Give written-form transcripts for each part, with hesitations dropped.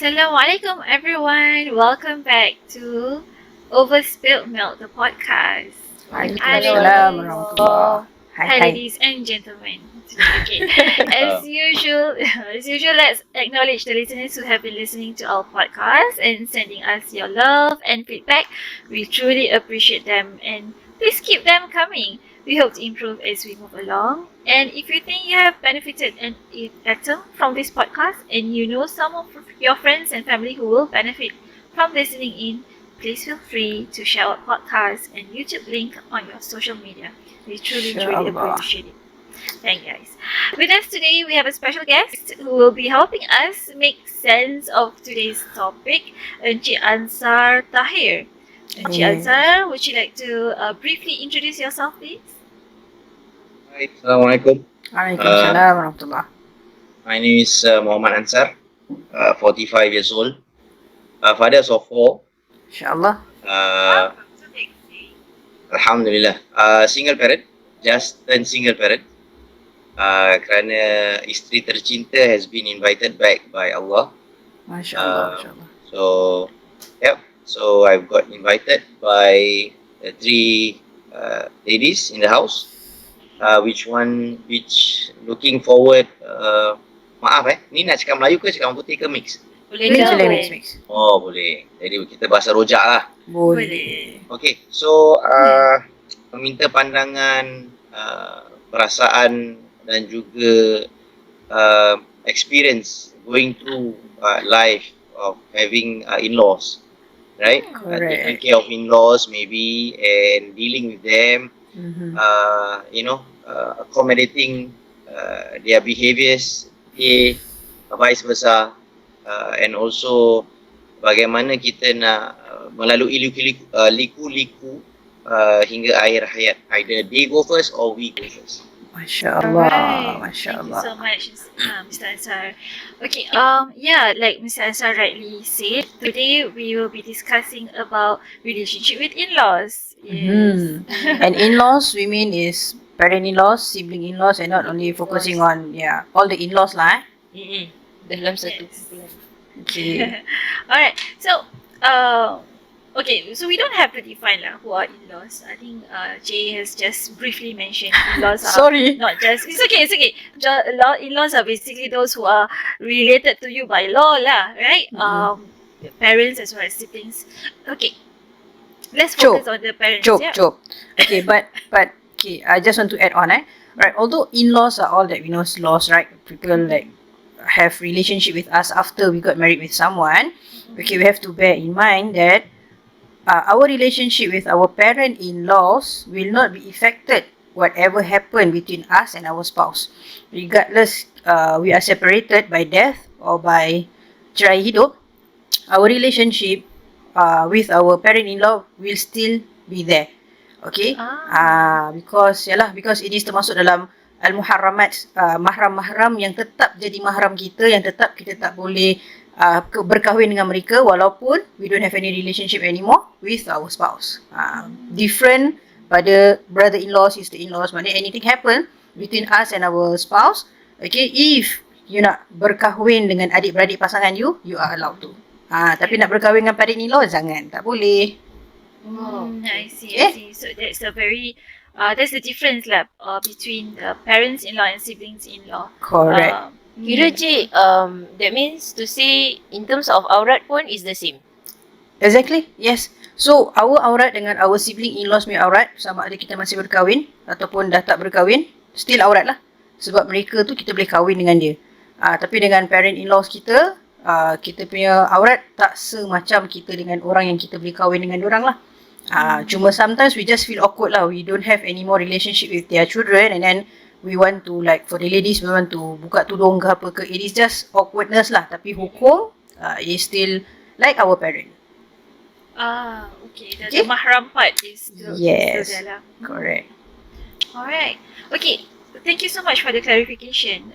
Assalamualaikum everyone. Welcome back to Overspilled Milk, the podcast. Hi Waalaikumsalam ladies. warahmatullah. Hai Hi hai. ladies and gentlemen. Okay. As usual, let's acknowledge the listeners who have been listening to our podcast and sending us your love and feedback. We truly appreciate them and please keep them coming. We hope to improve as we move along. And if you think you have benefited and better from this podcast and you know some of your friends and family who will benefit from listening in, please feel free to share our podcast and YouTube link on your social media. We truly InsyaAllah. appreciate it. Thank you guys. With us today, we have a special guest who will be helping us make sense of today's topic, Encik Ansar Tahir. Encik Yes. Ansar, would you like to briefly introduce yourself, please? Hi, Assalamualaikum. Waalaikumsalam warahmatullah. My name is Muhammad Ansar, 45 years old, father of 4. InsyaAllah. Uh, Alhamdulillah. Single parent, just turned single parent. Kerana isteri tercinta has been invited back by Allah. MasyaAllah. InsyaAllah. So I've got invited by the 3 ladies in the house. Which looking forward. Maaf ni nak cakap Melayu ke cakap orang putih ke mix? Boleh mix. Oh boleh. Jadi kita bahasa rojak lah. Boleh. Okay, so meminta pandangan, perasaan dan juga experience going through life of having in-laws, right? Correct. Taking care of in-laws maybe and dealing with them, accommodating their behaviours, vice versa, and also bagaimana kita nak melalui liku-liku hingga akhir hayat. Either they go first or we go first. MasyaAllah. Thank you MasyaAllah. so much, Mr. Ansar. Okay, like Mr. Ansar rightly said, today we will be discussing about relationship with in-laws. Yes. And in-laws, we mean is parent-in-laws, sibling-in-laws, and not only focusing on all the in-laws lah. Dalam satu Yes. kumpulan. Okay. Alright, so okay, so we don't have to define who are in-laws. I think Jay has just briefly mentioned in-laws are Sorry. not just. It's okay. In-laws are basically those who are related to you by law lah, right? Parents as well as siblings. Okay, let's focus on the parents. Joke. Yeah. Okay, but okay, I just want to add on. Right, although in-laws are all that we know laws, right? People like have relationship with us after we got married with someone. Okay, we have to bear in mind that our relationship with our parent-in-laws will not be affected whatever happened between us and our spouse. Regardless, we are separated by death or by cerai hidup, our relationship with our parent-in-law will still be there. Okay? Because it is termasuk dalam al-muharramat, mahram-mahram yang tetap jadi mahram kita, yang tetap kita tak boleh berkahwin dengan mereka walaupun we don't have any relationship anymore with our spouse. Different pada brother-in-law, sister-in-laws, maknanya anything happen between us and our spouse, okay, if you nak berkahwin dengan adik-beradik pasangan you are allowed to. Tapi nak berkahwin dengan parent-in-law jangan, tak boleh. I see. So that's that's the difference between the parents-in-law and siblings-in-law. Correct. Kira cik, that means to say in terms of aurat pun is the same. Exactly, yes. So, our aurat dengan our sibling-in-laws punya aurat, sama ada kita masih berkahwin ataupun dah tak berkahwin, still aurat lah. Sebab mereka tu kita boleh kahwin dengan dia. Tapi dengan parent-in-laws kita, kita punya aurat tak semacam kita dengan orang yang kita boleh kahwin dengan diorang lah. Cuma sometimes we just feel awkward lah. We don't have any more relationship with their children and then we want to for the ladies, we want to buka tudung ke apa ke. It is just awkwardness lah. Tapi hukum is still like our parent. Okay. The mahram part is still Yes, there lah. correct. Alright. Okay. Thank you so much for the clarification.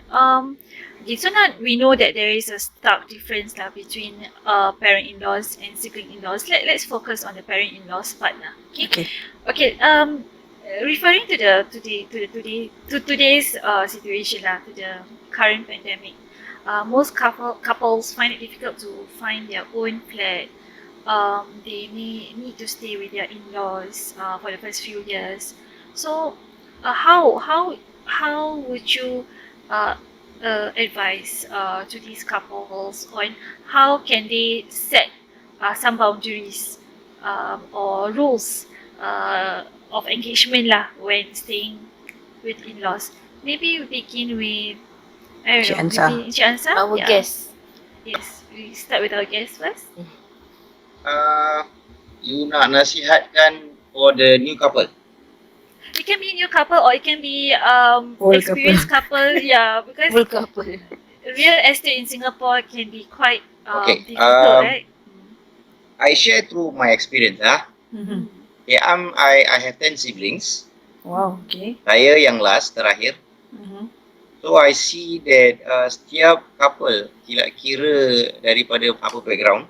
Okay, so now we know that there is a stark difference between parent-in-laws and sibling-in-laws. Let's focus on the parent-in-laws part now. Okay. Referring to today's situation to the current pandemic. most couples find it difficult to find their own flat. They may need to stay with their in-laws for the first few years. So, how would you uh, advise to these couples on how can they set some boundaries or rules of engagement lah when staying with in-laws? Maybe we begin with, I don't Cik know, Ansa. maybe Encik Ansa? Our Yeah. guest. Yes, we start with our guest first. You nak nasihatkan for the new couple? It can be a new couple or it can be Old experienced couple. Yeah, because Full couple. real estate in Singapore can be quite Okay, difficult, right? I share through my experience. Mhm. Okay, I have 10 siblings. Wow, okay. Saya yang last, terakhir. Mhm. So I see that setiap couple, kira daripada apa background,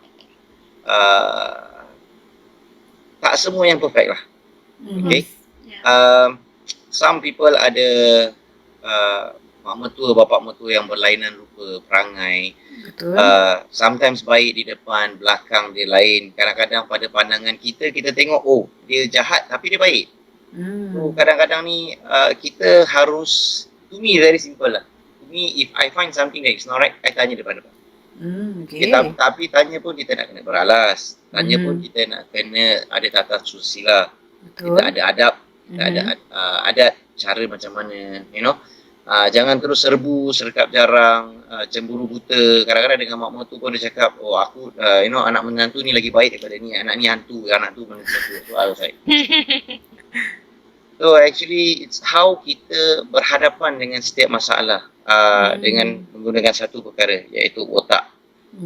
tak semua yang perfect lah. Okay. Yeah. Some people ada mak mertua, bapak mertua yang berlainan rupa perangai. Betul. Sometimes baik di depan, belakang dia lain. Kadang-kadang pada pandangan kita, kita tengok, oh dia jahat tapi dia baik. So kadang-kadang ni kita harus, to me very simple lah. To me, if I find something that is not right, I tanya depan-depan. Okay. Tapi tanya pun kita nak kena beralas. Tanya pun kita nak kena ada tata susila. Betul. Kita ada adab, kita ada adat, cara macam mana, you know. Jangan terus serbu, serkap jarang, cemburu buta. Kadang-kadang dengan mak mertua pun dia cakap, oh aku, you know, anak menantu ni lagi baik daripada ni. Anak ni hantu, anak tu menantu. So I was like, so actually it's how kita berhadapan dengan setiap masalah dengan menggunakan satu perkara, iaitu otak.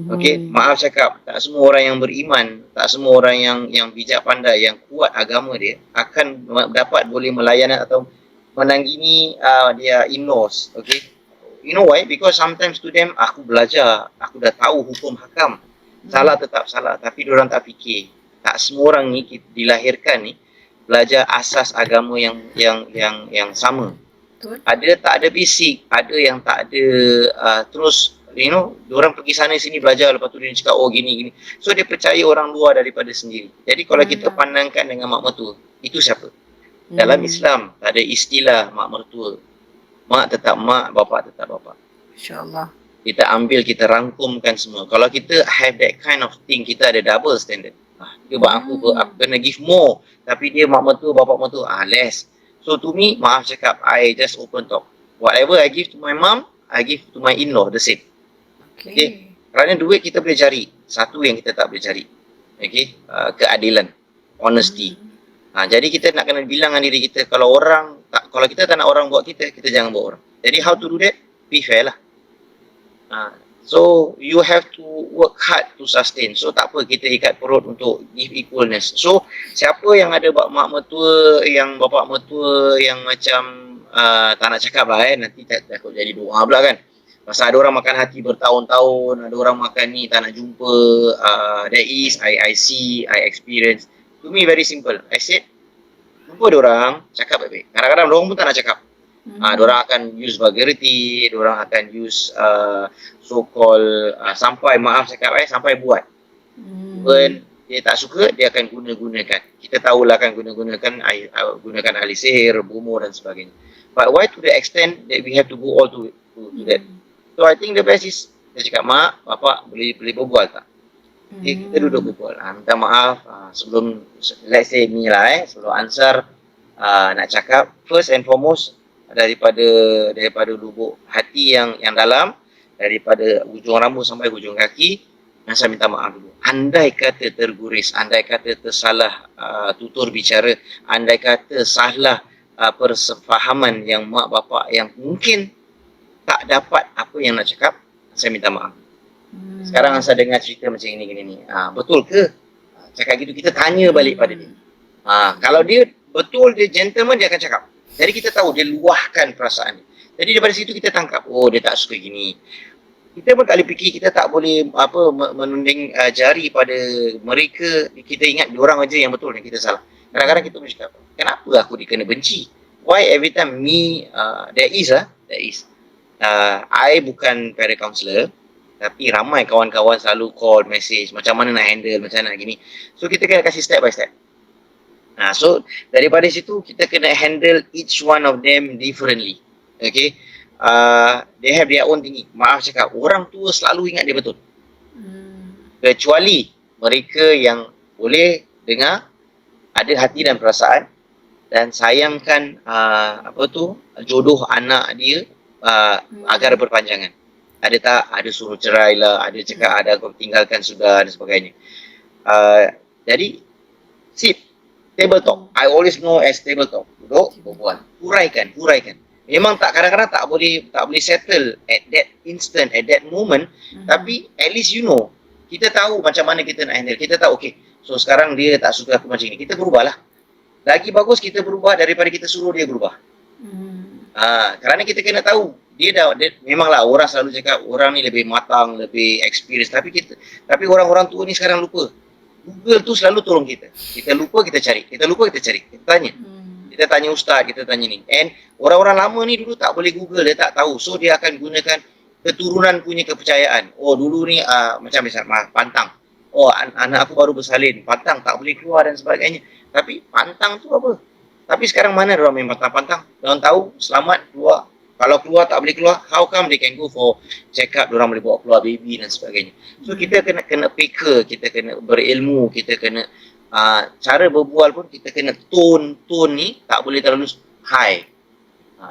Okay, maaf cakap, tak semua orang yang beriman, tak semua orang yang bijak pandai, yang kuat agama dia akan dapat boleh melayan atau menanggini dia in-laws. Okay, you know why? Because sometimes to them, aku belajar, aku dah tahu hukum hakam, salah tetap salah, tapi diorang tak fikir. Tak semua orang ni dilahirkan ni belajar asas agama yang sama. Betul. Ada tak ada basic, ada yang tak ada terus, you know, diorang pergi sana sini belajar, lepas tu dia cakap oh gini. So dia percaya orang luar daripada sendiri. Jadi kalau kita pandangkan dengan mak mertua, itu siapa? Dalam Islam tak ada istilah mak mertua. Mak tetap mak, bapa tetap bapa. InsyaAllah. Kita ambil, kita rangkumkan semua. Kalau kita have that kind of thing, kita ada double standard. Dia buat aku kena give more, tapi dia mak mertua, bapa mertua, less. So to me, maaf cakap, I just open talk. Whatever I give to my mom, I give to my in-law the same. Okay. Kerana duit kita boleh cari, satu yang kita tak boleh cari. Okay. Keadilan, honesty. Jadi kita nak kena bilang dengan diri kita, kalau kita tak nak orang buat kita jangan buat orang. Jadi how to do that? Be fair lah. So you have to work hard to sustain. So tak apa kita ikat perut untuk give equalness. So siapa yang ada mak mertua, yang bapak mertua yang macam tak nak cakap lah nanti takut jadi doa pula kan. Pasal ada orang makan hati bertahun-tahun, ada orang makan ni tak nak jumpa. That is I see, I experience. To me very simple. I said jumpa diorang, cakap baik-baik. Kadang-kadang diorang pun tak nak cakap. Diorang akan use vulgarity, diorang akan use so-called sampai maaf cakap sampai buat. When dia tak suka, dia akan gunakan. Kita tahulah kan gunakan ahli sihir, bumur dan sebagainya. But why to the extent that we have to go all to that? So I think the best is dia cakap mak, bapak boleh berbual tak? Kita duduk berbual. Minta maaf sebelum let's say ni lah sebelum answer nak cakap first and foremost daripada lubuk hati yang dalam, daripada ujung rambut sampai ujung kaki, saya minta maaf dulu. Andai kata terguris, andai kata tersalah tutur bicara, andai kata salah persefahaman yang mak bapak yang mungkin tak dapat apa yang nak cakap, saya minta maaf. Sekarang saya dengar cerita macam ini gini ni. Betul ke? Cakap gitu kita tanya balik pada dia. Kalau dia betul, dia gentleman, dia akan cakap. Jadi kita tahu dia luahkan perasaan dia. Jadi daripada situ kita tangkap, oh dia tak suka gini. Kita pun tak boleh fikir, kita tak boleh menunding jari pada mereka. Kita ingat diorang aja yang betul dan kita salah. Kadang-kadang kita mesti cakap, kenapa aku dikena benci? Why every time me there is. I bukan parent counselor, tapi ramai kawan-kawan selalu call, message, macam mana nak handle, macam mana nak gini. So kita kena kasih step by step. So daripada situ kita kena handle each one of them differently. Okay. They have their own thinking. Maaf cakap, orang tua selalu ingat dia betul. Kecuali mereka yang boleh dengar, ada hati dan perasaan dan sayangkan jodoh anak dia agar berpanjangan. Ada tak? Ada suruh cerai lah, ada cakap ada kau tinggalkan sudah dan sebagainya. Jadi sit, table talk. I always know as table talk. Duduk, berbual. Huraikan. Memang kadang-kadang tak boleh settle at that instant, at that moment, tapi at least you know. Kita tahu macam mana kita nak handle. Kita tahu, okay, so sekarang dia tak suka aku macam ni. Kita berubahlah. Lagi bagus kita berubah daripada kita suruh dia berubah. Kerana kita kena tahu, dia memanglah orang selalu cakap orang ni lebih matang, lebih experience, tapi orang-orang tua ni sekarang lupa. Google tu selalu tolong kita. Kita lupa, kita cari. Kita tanya. Kita tanya ustaz, kita tanya ni. And orang-orang lama ni dulu tak boleh Google, dia tak tahu. So dia akan gunakan keturunan punya kepercayaan. Oh dulu ni macam misalnya pantang. Oh anak aku baru bersalin, pantang tak boleh keluar dan sebagainya. Tapi pantang tu apa? Tapi sekarang mana orang main pantang-pantang? Diorang tahu selamat keluar. Kalau keluar tak boleh keluar, how come they can go for check up, diorang boleh bawa keluar baby dan sebagainya. So kita kena peka, kita kena berilmu, kita kena cara berbual pun kita kena tone ni tak boleh terlalu high.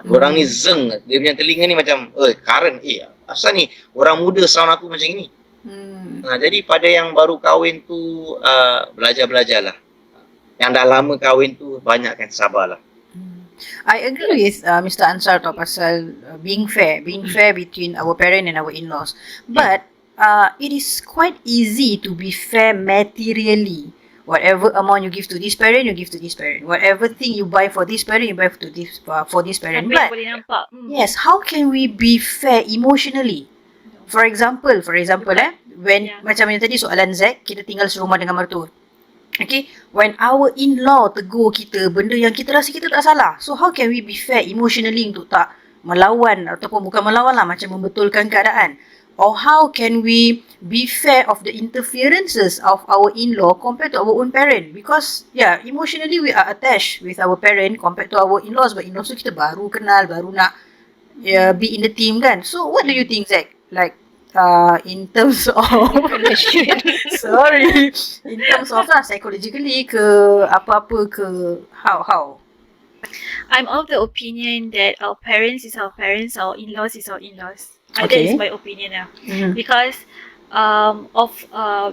Diorang ni zeng, dia punya telinga ni macam current, asal ni orang muda sound aku macam ni. Jadi pada yang baru kahwin tu belajar-belajarlah. Yang dah lama kahwin tu banyakkan sabarlah. I agree with Mr. Ansar tau pasal being fair between our parent and our in-laws. But it is quite easy to be fair materially. Whatever amount you give to this parent, you give to this parent. Whatever thing you buy for this parent, you buy for this parent. But boleh nampak. yes, how can we be fair emotionally? For example, when macam yang tadi soalan Zack, kita tinggal serumah dengan mertua. Okay, when our in-law tegur kita benda yang kita rasa kita tak salah, so how can we be fair emotionally untuk tak melawan ataupun bukan melawan lah, macam membetulkan keadaan? Or how can we be fair of the interferences of our in-law compared to our own parent? Because emotionally we are attached with our parent compared to our in-laws, but in-laws tu kita baru kenal, baru nak be in the team kan. So what do you think, Zack? Like in terms of in terms of psychologically ke apa-apa ke how I'm of the opinion that our parents is our parents, our in-laws is our in-laws. That Okay. is my opinion lah. Because of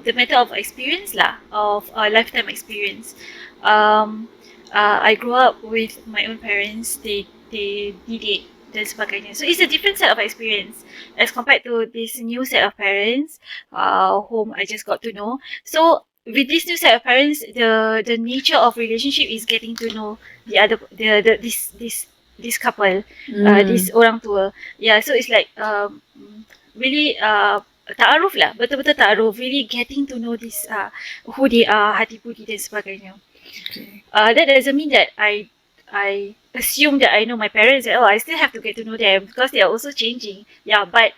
the matter of experience lah, of lifetime experience. I grew up with my own parents. They didik dan sebagainya. So it's a different set of experience as compared to this new set of parents whom I just got to know. So with this new set of parents, the nature of relationship is getting to know this couple, this orang tua. Yeah, so it's like really ta'aruf lah, betul-betul ta'aruf, really getting to know this who they are, hati budi dan sebagainya. Okay. That doesn't mean that I assume that I know my parents. I still have to get to know them because they are also changing. Yeah, but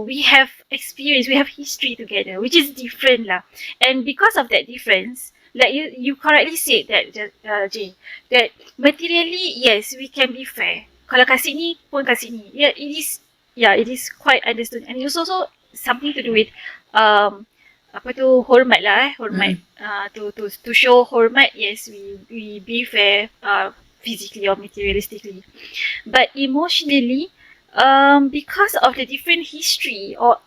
we have experience, we have history together, which is different lah. And because of that difference, like you correctly said that Jay, that materially yes, we can be fair. Kalau kasih ni pun kasih ni. It is quite understood, and it's also something to do with hormat lah, hormat. To show hormat, yes, we be fair physically or materialistically, but emotionally, because of the different history or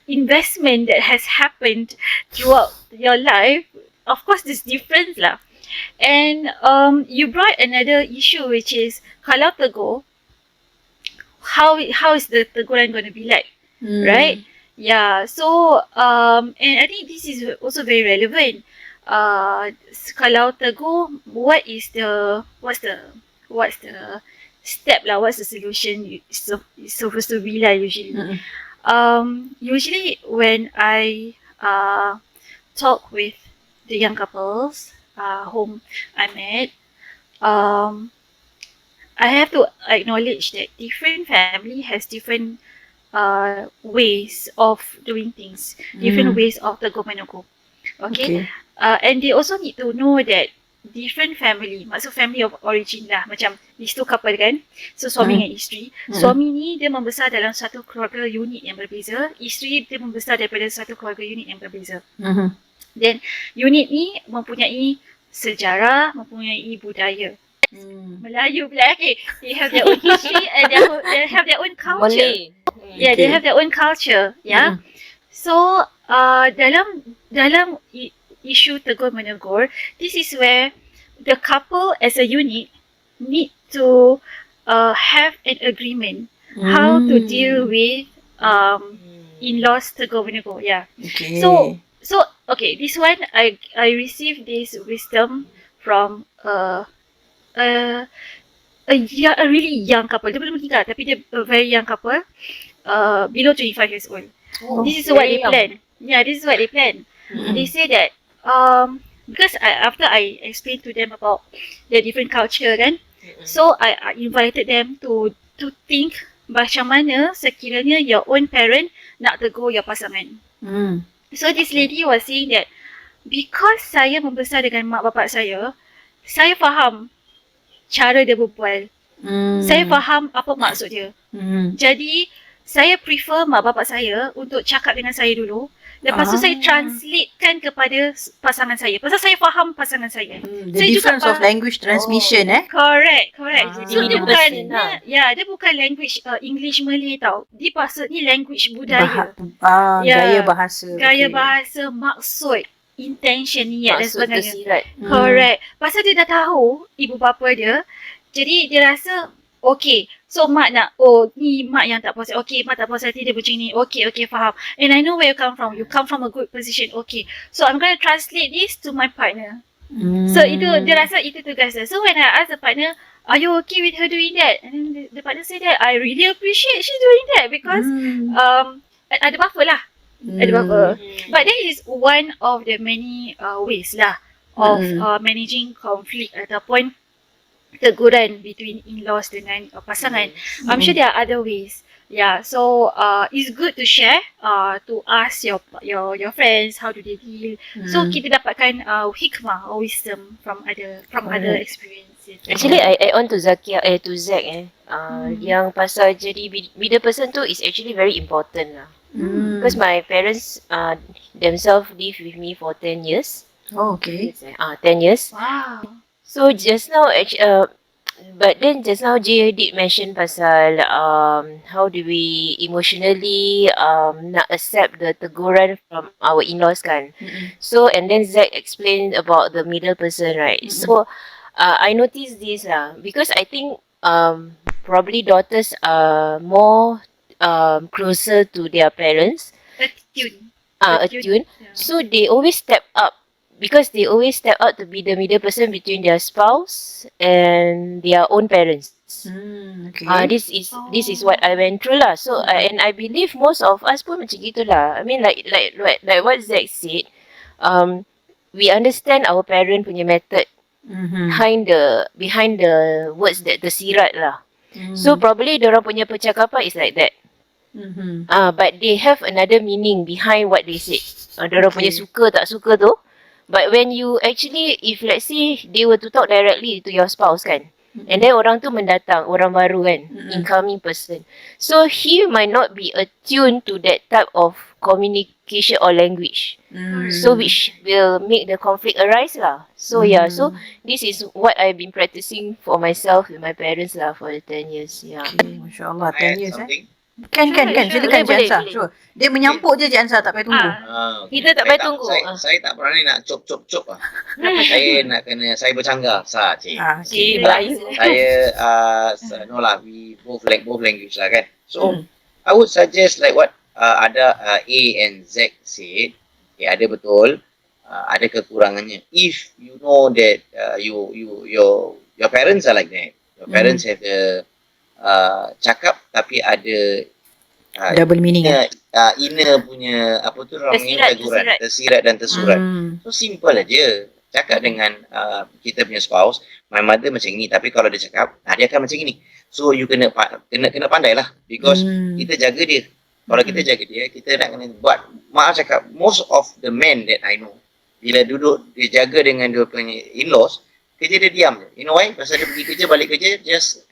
investment that has happened throughout your life, of course there's difference lah. And you brought another issue, which is kalau tegur, how is the teguran going to be like, right? Yeah, so and I think this is also very relevant. Kalau tegur, what's the step lah? What's the solution supposed to be lah usually? Usually when I talk with the young couples whom I met, I have to acknowledge that different family has different ways of doing things, different ways of the go menogo. Okay, and they also need to know that different family, maksud family of origin lah, macam these two couple kan, so suami dengan isteri. Suami ni dia membesar dalam satu keluarga unit yang berbeza, isteri dia membesar daripada satu keluarga unit yang berbeza. Then unit ni mempunyai sejarah, mempunyai budaya. Melayu pula, okay. They have their own history and they have their own culture. Malay. Yeah, they have their own culture. Yeah. So dalam issue tegur menegur, this is where the couple as a unit need to have an agreement how to deal with in-laws tegur menegur. Yeah. Okay. So okay, this one I received this wisdom from a really young couple. Dia belum menikah tapi dia a very young couple, below 25 years old. This is what they plan. Yeah, this is what they plan. They say that because after I explained to them about the different culture kan, so I invited them to think macam mana sekiranya your own parent nak tegur your pasangan. So this lady was saying that because saya membesar dengan mak bapak saya faham cara dia berbual. Saya faham apa maksud dia. Jadi saya prefer mak bapak saya untuk cakap dengan saya dulu. Lepas tu saya translatekan kepada pasangan saya. Pasal saya faham pasangan saya. The difference of language transmission Correct. So Jadi dia bukan dia bukan language English Malay tau. Dia pasal ni language budaya. Gaya bahasa. Gaya bahasa, maksud, intention, niat dan Maksud sebagainya. tersirat. Correct. Pasal dia dah tahu ibu bapa dia. Jadi dia rasa okay. So mak nak, ni mak yang tak puas hati. Okay, mak tak puas hati dia macam ni. Okay, faham. And I know where you come from. You come from a good position. Okay. So I'm going to translate this to my partner. So itu, dia rasa itu tugas dia. So when I ask the partner, are you okay with her doing that? And then the partner say that, I really appreciate she doing that because ada buffer lah. Ada buffer. But that is one of the many ways lah of managing conflict ataupun teguran between in-laws dengan pasangan. I'm sure there are other ways. Yeah, so it's good to share, to ask your friends how do they deal. So kita dapatkan hikmah or wisdom from other experiences. Actually, I add on to Zakia, to Zack yang pasal jadi middle person tu is actually very important lah. Because my parents themselves live with me for 10 years. Oh, okay. 10 years. Wow. So just now, but then just now Jay did mention pasal how do we emotionally nak accept the teguran from our in-laws kan. So and then Zack explained about the middle person, right? So I noticed this because I think probably daughters are more closer to their parents. Attune. Yeah. So they always step up. Because they always step out to be the middle person between their spouse and their own parents. Okay. This is what I went through lah. So and I believe most of us pun macam gitulah. I mean like what Zack said, we understand our parent punya method behind the words that tersirat lah. So probably dorang punya percakapan is like that. But they have another meaning behind what they say. Dorang punya suka tak suka tu. But when you actually, if let's say they were to talk directly to your spouse kan, and then orang tu mendatang, orang baru kan, incoming person. So he might not be attuned to that type of communication or language. So which will make the conflict arise lah. So so this is what I've been practicing for myself with my parents lah for the 10 years. Yeah. Okay, Masya Allah, 10 years something? Kan, silakan Cik Ansar. boleh. Sure. Dia menyampuk je Cik Ansar, tak payah tunggu. Kita tak payah tunggu. Saya tak berani nak cop lah. Saya nak kena, saya bercanggah. Cik. Cik Melayu. Saya, no lah, we both language lah kan. So, I would suggest like what ada A and Z said. Okay, ada betul, ada kekurangannya. If you know that your parents are like that, your parents have the cakap tapi ada double meaning inner punya apa tu orang panggil teguran, tersirat dan tersurat. So simple aja. Cakap dengan kita punya spouse, my mother macam ni, tapi kalau dia cakap, dia akan macam ni. So you kena pandai lah, because kita jaga dia. Kalau kita jaga dia, kita nak kena buat. Maaf cakap, most of the men that I know, bila duduk dia jaga dengan dia punya in-laws, kerja dia diam je. You know why? Pasal dia pergi kerja, balik kerja, just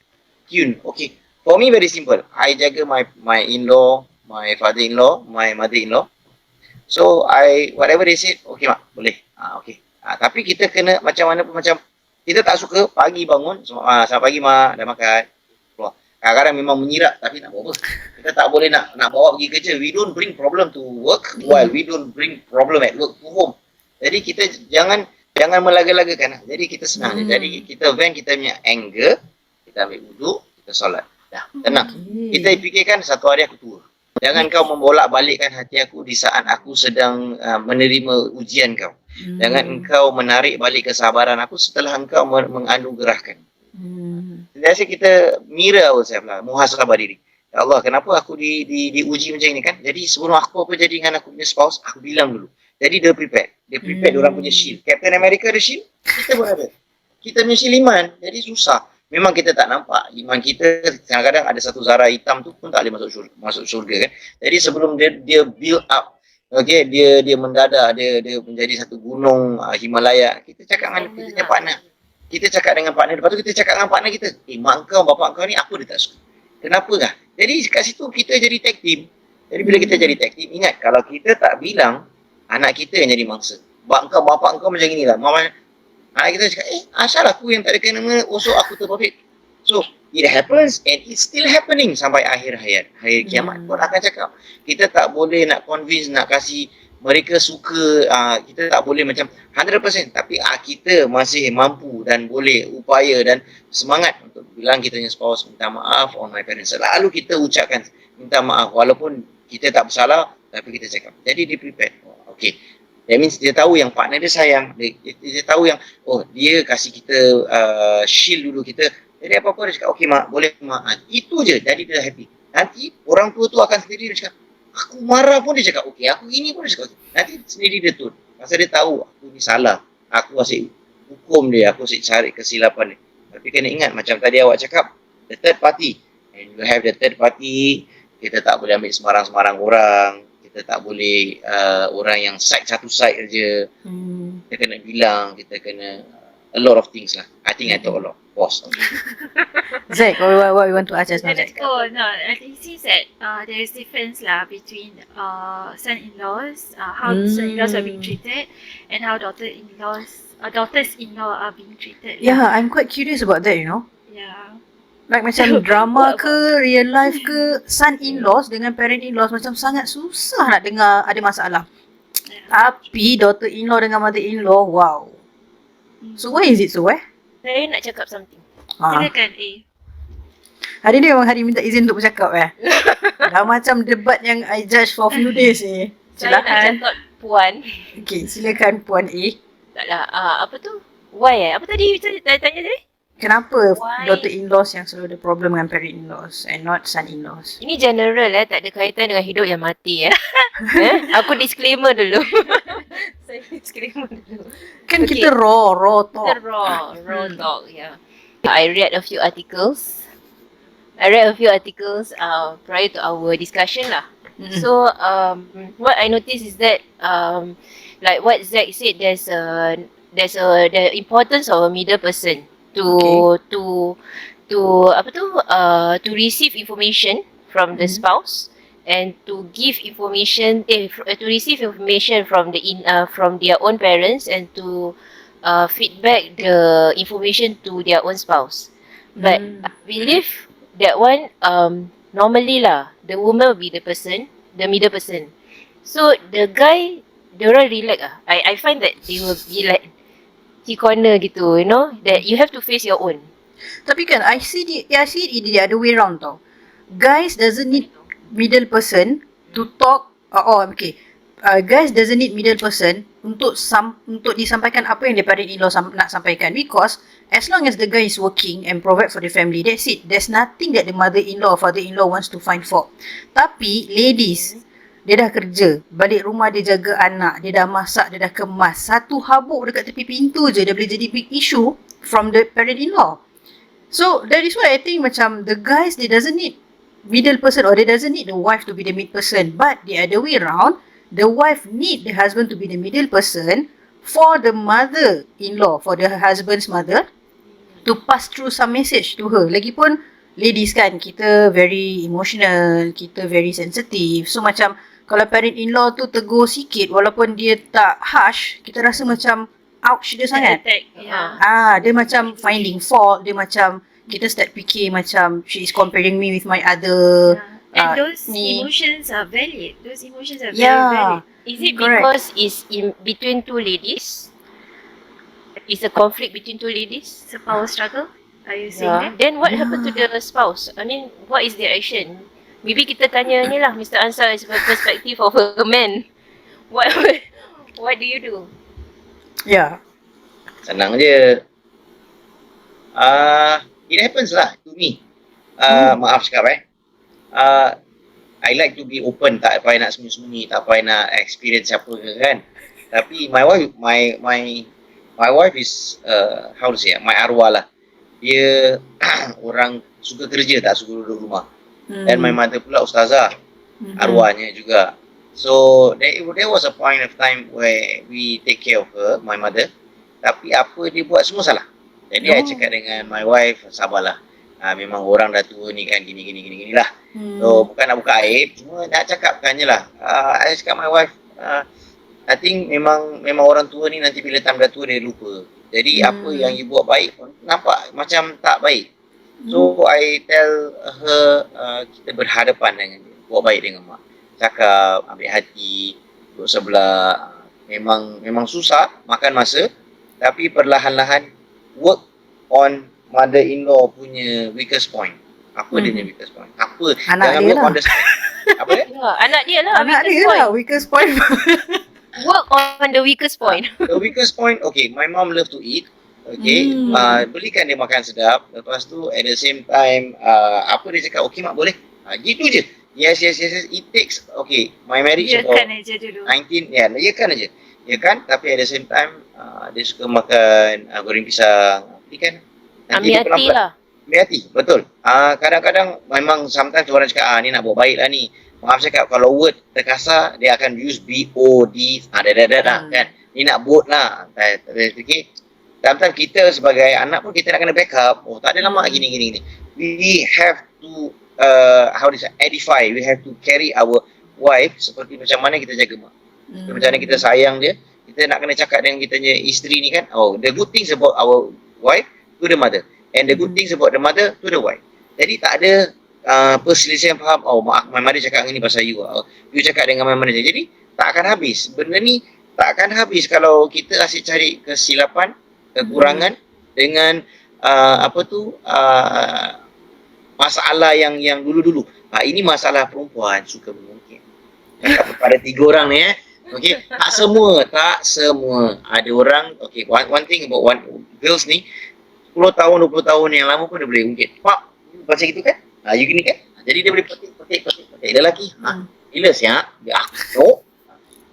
tune. Okay. For me very simple. I jaga my in-law, my father-in-law, my mother-in-law. So whatever they said, okay mak, boleh. Okay. Tapi kita kena macam mana pun, macam kita tak suka pagi bangun, selamat pagi mak, dah makan. Keluar. Kadang-kadang memang menyirak, tapi nak buat apa? Kita tak boleh nak bawa pergi kerja. We don't bring problem to work, while we don't bring problem at work to home. Jadi kita jangan melaga-lagakan. Jadi kita senang je. Jadi kita vent kita punya anger, kita ambil wuduk, kita solat. Dah, tenang. Kita fikirkan satu hari aku tua. Jangan kau membolak-balikkan hati aku di saat aku sedang menerima ujian kau. Jangan engkau menarik balik kesabaran aku setelah engkau menganugerahkan. Biasa kita mirror ourselves lah, muhasabah diri. Ya Allah, kenapa aku diuji macam ini kan? Jadi sebelum aku apa jadi dengan aku punya spouse, aku bilang dulu. Jadi dia prepare. Dia prepare diorang punya shield. Captain America ada shield, kita pun ada. Kita punya shield iman, jadi susah. Memang kita tak nampak iman kita, kadang-kadang ada satu zarah hitam tu pun tak boleh masuk surga kan. Jadi sebelum dia build up, okay, dia mendadak, dia menjadi satu gunung Himalaya. Kita cakap dengan kita punya partner. Kita cakap dengan partner, lepas tu kita cakap dengan partner kita, mak kau, bapak kau ni apa dia tak suka? Kenapa kah? Jadi kat situ kita jadi tag team. Jadi bila kita jadi tag team, ingat kalau kita tak bilang, anak kita yang jadi mangsa. Bapak kau macam inilah. Mama, anak kita cakap, asal aku yang tak ada kena osok aku terpapit. So, it happens and it's still happening sampai akhir hayat. Akhir kiamat pun akan cakap. Kita tak boleh nak convince, nak kasih mereka suka, kita tak boleh macam 100%. Tapi kita masih mampu dan boleh upaya dan semangat untuk bilang kita punya spouse, minta maaf on my parents. Selalu kita ucapkan minta maaf walaupun kita tak bersalah, tapi kita cakap. Jadi dia prepare. Okay. That means dia tahu yang partner dia sayang. Dia tahu yang, dia kasih kita shield dulu kita. Jadi apa-apa dia cakap, okay mak, boleh mak. Itu je, jadi dia happy. Nanti orang tua tu akan sendiri dia cakap, aku marah pun dia cakap, okay. Aku ini pun dia cakap, okay. Nanti sendiri dia tune. Pasal dia tahu, aku ni salah. Aku asyik hukum dia, aku asyik cari kesilapan dia. Tapi kena ingat, macam tadi awak cakap, the third party. And you have the third party, kita tak boleh ambil sembarang-sembarang orang. Kita tak boleh orang yang satu side je. Kita kena bilang, kita kena a lot of things lah. I think I talk a lot. Boss. Okay. Zack, what you want to ask us now, Zack? No, I think it seems that there is difference lah between son-in-laws, how son-in-laws are being treated, and how daughters-in-law are being treated. Yeah, I'm quite curious about that, you know. Yeah. Like macam drama ke, real life ke, son-in-laws dengan parent-in-laws macam sangat susah nak dengar ada masalah. Yeah. Tapi daughter-in-law dengan mother-in-law, wow. So why is it so Saya nak cakap something. Silakan A. Hari ni memang hari minta izin untuk bercakap Dah macam debat yang I judge for few days Saya nak cakap puan. Okay, silakan Puan A. Taklah, apa tu? Why Apa tadi tanya tadi? Kenapa Why? daughter-in-laws yang selalu ada problem dengan parent-in-laws and not son-in-laws? Ini general tak ada kaitan dengan hidup yang mati Aku disclaimer dulu. Saya disclaimer dulu. Kan okay. Kita raw talk. Kita raw talk, yeah. I read a few articles prior to our discussion lah. So what I noticed is that like what Zack said, there's the importance of a middle person to receive information from the spouse and to give information to receive information from their own parents and to feedback the information to their own spouse. But I believe that one normally lah, the woman will be the middle person. So the guy, diorang relax I find that they will be like corner gitu, you know, that you have to face your own. Tapi kan I see it the other way round tau. Guys doesn't need middle person to talk. Guys doesn't need middle person untuk disampaikan apa yang their parent-in-law nak sampaikan, because as long as the guy is working and provide for the family, that's it. There's nothing that the mother-in-law or father-in-law wants to find fault. Tapi ladies, dia dah kerja, balik rumah dia jaga anak, dia dah masak, dia dah kemas. Satu habuk dekat tepi pintu je, dia boleh jadi big issue from the parent-in-law. So that is why I think macam the guys, they doesn't need middle person, or they doesn't need the wife to be the mid person, but the other way around, the wife need the husband to be the middle person for the mother-in-law, for the husband's mother, to pass through some message to her. Lagipun ladies kan, kita very emotional, kita very sensitive. So macam kalau parent-in-law tu tegur sikit, walaupun dia tak harsh, kita rasa macam ouch dia sangat. Attack, yeah. Dia macam finding fault, dia macam kita start fikir macam she is comparing me with my other And those ni. emotions are valid. Those emotions are very Yeah. valid. Is it Correct. because it's in between two ladies? Is a conflict between two ladies? It's a power struggle. Are you saying Yeah. that? Then what happened to the spouse? I mean, what is their action? Maybe kita tanya ni lah, Mr. Ansar, is from perspective of a man. What do you do? Yeah. Senang je. It happens lah to me. Maaf cakap I like to be open, tak payah nak sembunyi-sembunyi, tak payah nak experience apa ke kan. Tapi my wife is how to say, my arwah lah. Dia orang suka kerja, tak suka duduk rumah. Dan my mother pula ustazah, arwahnya juga. So there was a point of time where we take care of her, my mother. Tapi apa dia buat semua salah. Jadi I cakap dengan my wife, sabarlah. Memang orang dah tua ni kan, gini lah. So bukan nak buka aib, cuma nak cakapkan je lah. I cakap my wife, I think memang orang tua ni nanti bila time dah tua dia lupa. Jadi apa yang you buat baik pun nampak macam tak baik. So I tell her, kita berhadapan dengan dia, buat baik dengan mak. Cakap, ambil hati, duduk sebelah. Memang susah, makan masa. Tapi perlahan-lahan work on mother-in-law punya weakest point. Apa dia punya weakest point? Apa? Anak Jangan dia work lah. on the apa dia? Yeah, anak dia lah. Anak dia lah weakest point. Work on the weakest point. The weakest point, okay, my mom love to eat. Okay, belikan dia makan sedap. Lepas tu at the same time, apa dia cakap, okay mak boleh. Gitu je. Yes. It takes, okay, my marriage Dia about kan aja dulu. 19, ya kan aja. Ya kan, tapi at the same time, dia suka makan goreng pisang. Ikan. Ambil hati lah. Ambil hati, betul. Kadang-kadang memang sometimes orang cakap, ni nak buat baik lah ni. Maaf cakap, kalau word terkasar, dia akan use B-O-D. Kan. Ni nak boat lah. Okay. Sometimes kita sebagai anak pun kita nak kena backup. Oh, tak ada lama gini. We have to, how to say, edify. We have to carry our wife seperti macam mana kita jaga mak. Macam mana kita sayang dia. Kita nak kena cakap dengan kita punya isteri ni kan. Oh, the good things about our wife to the mother. And the good things about the mother to the wife. Jadi tak ada perselisihan faham. Oh, my mother cakap dengan ni pasal you. You cakap dengan my mother. Jadi tak akan habis. Benda ni tak akan habis kalau kita asyik cari kesilapan, kekurangan dengan masalah yang dulu-dulu. Ini masalah perempuan suka mengungkit. Cakap kepada 3 orang ni okay, tak semua. Ada orang, okay, one thing about girls ni, 10 tahun, 20 tahun yang lama pun dia boleh ungkit. Pak, macam gitu kan? You gini kan? Jadi dia boleh petik. Lelaki, gila siap. No.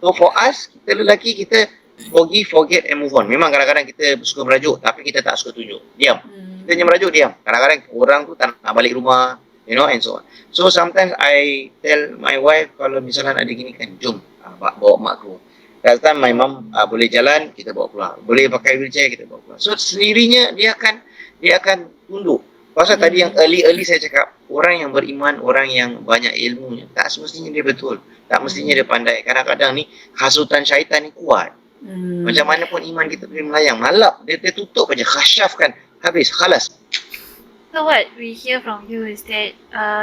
So for us, kita lelaki, kita forgive, forget and move on. Memang kadang-kadang kita suka merajuk, tapi kita tak suka tunjuk. Diam. Kita hanya merajuk, diam. Kadang-kadang orang tu tak nak balik rumah, and so on. So sometimes I tell my wife, kalau misalnya ada gini kan, jom bawa mak keluar. That time my mom boleh jalan, kita bawa keluar. Boleh pakai wheelchair, kita bawa keluar. So sendirinya dia akan tunduk. Pasal tadi yang early saya cakap, orang yang beriman, orang yang banyak ilmunya, tak semestinya dia betul. Tak mestinya dia pandai. Kadang-kadang ni hasutan syaitan ni kuat. Macam mana pun iman kita boleh melayang. Malap, dia tutup aja, khasyafkan. Habis, khalas. So what we hear from you is that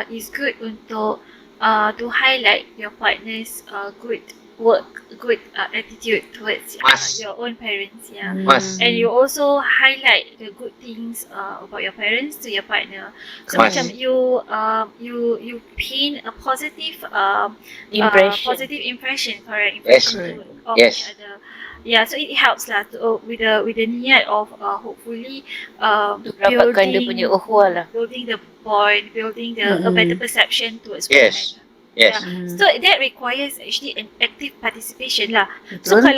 it's good untuk to highlight your partner's good work, good attitude towards your own parents, and you also highlight the good things about your parents to your partner. So macam you paint a positive impression, correct? Impression of each other. Yeah, so it helps lah to, with the niat of hopefully dapatkan dia punya ukhuwah lah. building the bond, building a better perception towards one another. Yes. So that requires actually an active participation lah. So Betul.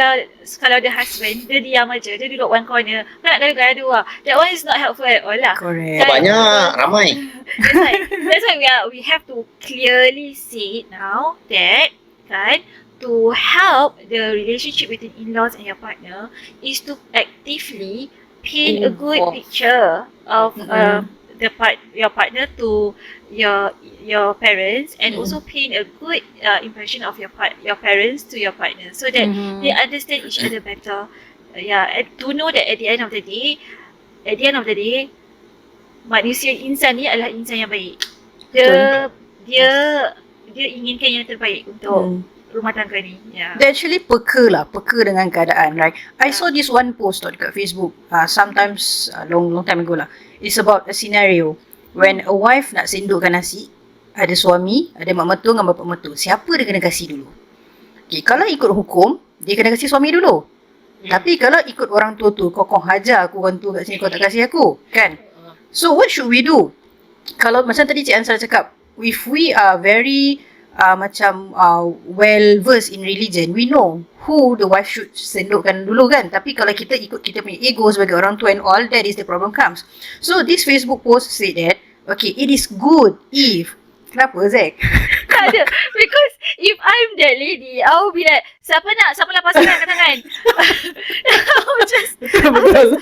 kalau the husband dia diam aja, dia duduk one corner, nak gaduh-gaduh lah. That one is not helpful at all lah. Correct. Banyak, ramai. That's why we have to clearly say it now that kan, to help the relationship between in-laws and your partner is to actively paint a good Involve. picture of your partner to your parents, and also paint a good impression of your parents to your partner, so that they understand each other better. And to know that at the end of the day, manusia insan ni adalah insan yang baik. Dia inginkan yang terbaik untuk rumah tangga ni. Dia actually peka dengan keadaan, right? I saw this one post dekat Facebook, sometimes long time ago lah. It's about a scenario when a wife nak sendokkan nasi, ada suami, ada mak mertua dengan bapa mertua. Siapa dia kena kasih dulu? Okay, kalau ikut hukum, dia kena kasih suami dulu. Tapi kalau ikut orang tua tu, kau hajar aku orang tua kat sini, kau tak kasih aku, kan? So what should we do? Kalau macam tadi Cik Ansar cakap, if we are very well versed in religion, we know who the wife should sendokkan dulu, kan? Tapi kalau kita ikut kita punya ego sebagai orang tua and all, that is the problem comes. So this Facebook post said that, okay, it is good if, kenapa Zack? Tak ada. Because if I'm that lady, I will be like, siapa nak pasangan kat tangan? I will just Betul.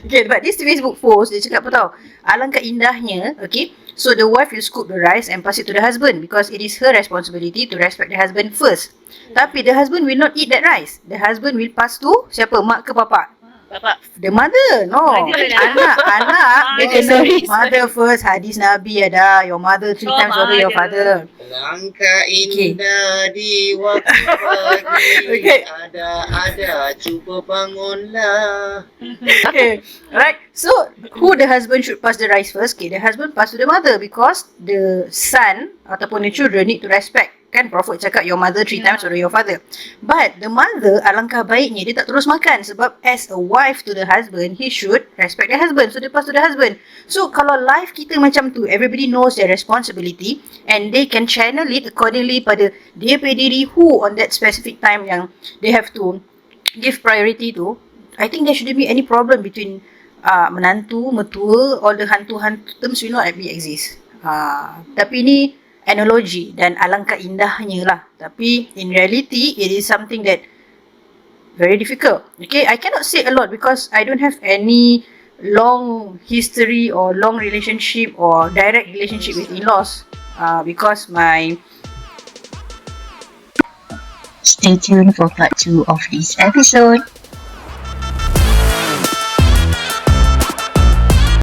Okay, but this Facebook post, dia cakap apa tau? Alangkah indahnya, okay, so the wife will scoop the rice and pass it to the husband because it is her responsibility to respect the husband first. Tapi the husband will not eat that rice. The husband will pass to siapa? Mak ke bapa? Bapak. The mother, no. Mother. Anak dia kena mother first. Hadis Nabi ada, your mother 3 times order your father. Langkah indah di waktu pagi. Okay. Ada, cuba bangunlah. Okay, right. So who the husband should pass the rice first? Okay, the husband pass to the mother because the son ataupun the children need to respect. Kan Prophet cakap your mother 3 times order your father. But the mother, alangkah baiknya dia tak terus makan sebab as a wife to the husband, he should respect the husband. So dia pass to the husband. So kalau life kita macam tu, everybody knows their responsibility and they can channel it accordingly pada dia punya diri who on that specific time yang they have to give priority to. I think there shouldn't be any problem between menantu, mertua, all the hantu-hantu terms will not be exist. Tapi ni analogy dan alangkah indahnya lah. Tapi in reality, it is something that very difficult. Okay, I cannot say a lot because I don't have any long history or long relationship or direct relationship with in-laws. Because my... Stay tuned for part 2 of this episode.